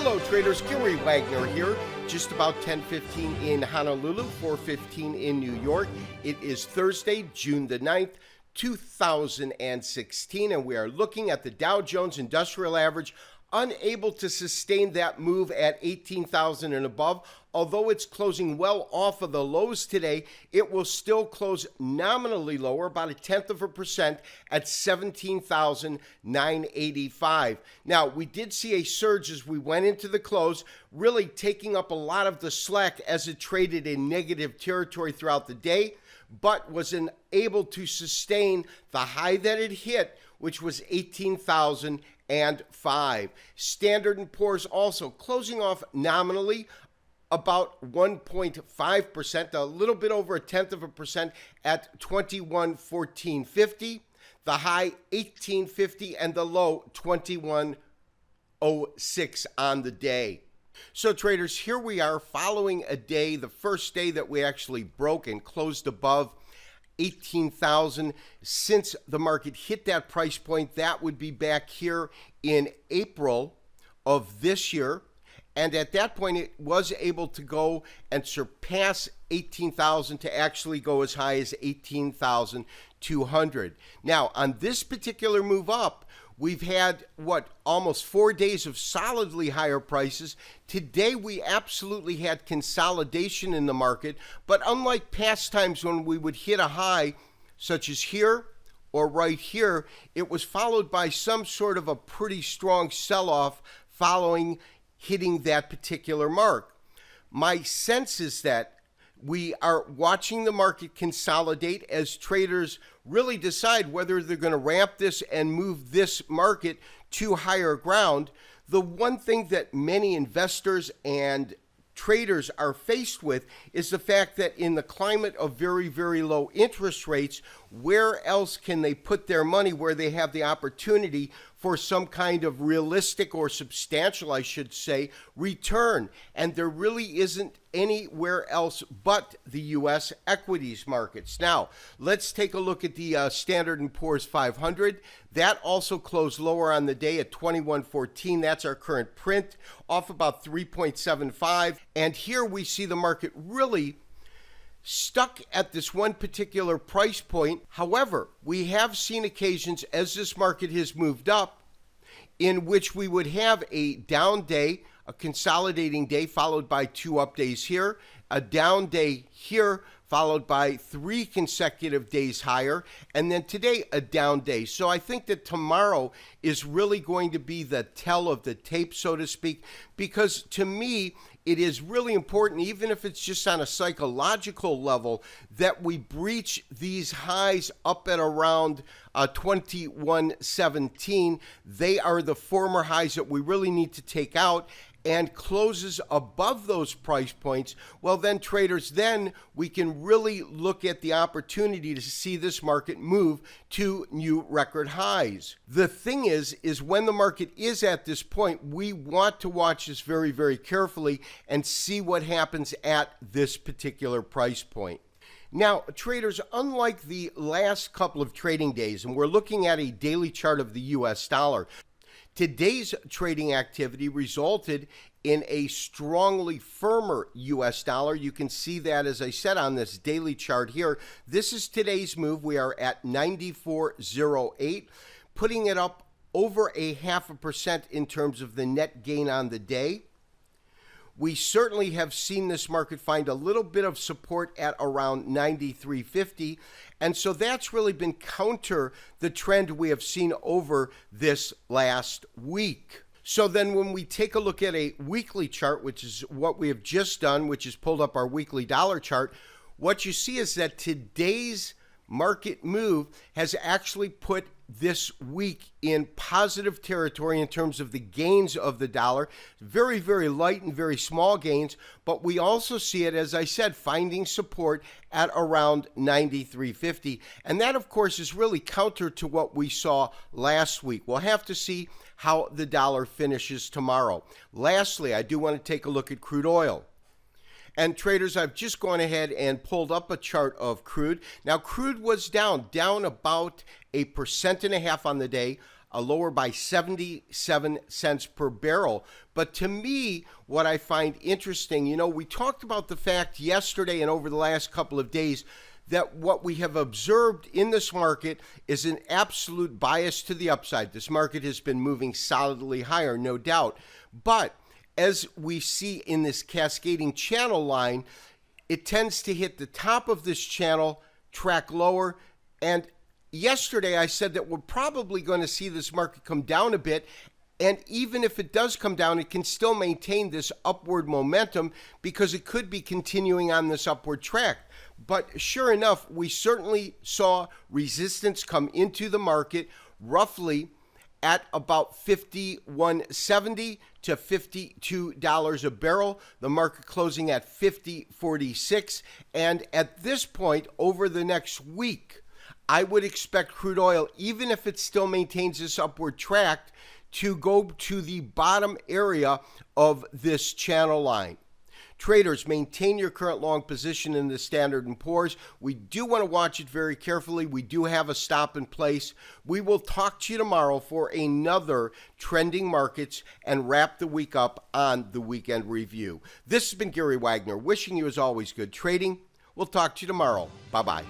Hello traders, Gary Wagner here, just about 10:15 in Honolulu, 4:15 in New York. It is Thursday, June the 9th, 2016, and we are looking at the Dow Jones Industrial Average, unable to sustain that move at 18,000 and above. Although it's closing well off of the lows today, it will still close nominally lower, about 0.1% at 17,985. Now, we did see a surge as we went into the close, really taking up a lot of the slack as it traded in negative territory throughout the day, but was unable to sustain the high that it hit, which was 18,005. Standard & Poor's also closing off nominally about 1.5%, a little bit over 0.1% at 2114.50. The high 1850 and the low 2106 on the day. So traders, here we are following a day, the first day that we actually broke and closed above 18,000. Since the market hit that price point, that would be back here in April of this year. And at that point, it was able to go and surpass 18,000 to actually go as high as 18,200. Now, on this particular move up, we've had, almost 4 days of solidly higher prices. Today, we absolutely had consolidation in the market. But unlike past times when we would hit a high, such as here or right here, it was followed by some sort of a pretty strong sell-off following hitting that particular mark. My sense is that we are watching the market consolidate as traders really decide whether they're going to ramp this and move this market to higher ground. The one thing that many investors and traders are faced with is the fact that in the climate of very, very low interest rates, where else can they put their money where they have the opportunity for some kind of realistic or substantial, I should say, return? And there really isn't anywhere else but the U.S. equities markets. Now, let's take a look at the Standard & Poor's 500. That also closed lower on the day at 2114. That's our current print, off about 3.75. And here we see the market really stuck at this one particular price point. However, we have seen occasions as this market has moved up in which we would have a down day, a consolidating day followed by 2 up days here, a down day here followed by 3 consecutive days higher, and then today a down day. So I think that tomorrow is really going to be the tell of the tape, so to speak, because to me, it is really important, even if it's just on a psychological level, that we breach these highs up at around 2117. They are the former highs that we really need to take out, and closes above those price points. Well, then traders, then we can really look at the opportunity to see this market move to new record highs. The thing is when the market is at this point, we want to watch this very, very carefully and see what happens at this particular price point. Now, traders, unlike the last couple of trading days, and we're looking at a daily chart of the US dollar, today's trading activity resulted in a strongly firmer US dollar. You can see that, as I said, on this daily chart here. This is today's move. We are at 94.08, putting it up over 0.5% in terms of the net gain on the day. We certainly have seen this market find a little bit of support at around 93.50. And so that's really been counter the trend we have seen over this last week. So then when we take a look at a weekly chart, which is what we have just done, which is pulled up our weekly dollar chart, what you see is that today's market move has actually put this week in positive territory in terms of the gains of the dollar. Very, very light and very small gains, but we also see it, as I said, finding support at around 93.50. And that, of course, is really counter to what we saw last week. We'll have to see how the dollar finishes tomorrow. Lastly, I do want to take a look at crude oil. And traders, I've just gone ahead and pulled up a chart of crude. Now, crude was down about 1.5% on the day, lower by 77 cents per barrel. But to me, what I find interesting, we talked about the fact yesterday and over the last couple of days that what we have observed in this market is an absolute bias to the upside. This market has been moving solidly higher, no doubt. But as we see in this cascading channel line, it tends to hit the top of this channel, track lower, and yesterday I said that we're probably going to see this market come down a bit, and even if it does come down, it can still maintain this upward momentum because it could be continuing on this upward track. But sure enough, we certainly saw resistance come into the market roughly at about $51.70 to $52 a barrel. The market closing at $50.46. And at this point, over the next week, I would expect crude oil, even if it still maintains this upward track, to go to the bottom area of this channel line. Traders, maintain your current long position in the Standard & Poor's. We do want to watch it very carefully. We do have a stop in place. We will talk to you tomorrow for another Trending Markets and wrap the week up on the Weekend Review. This has been Gary Wagner, wishing you as always good trading. We'll talk to you tomorrow. Bye-bye.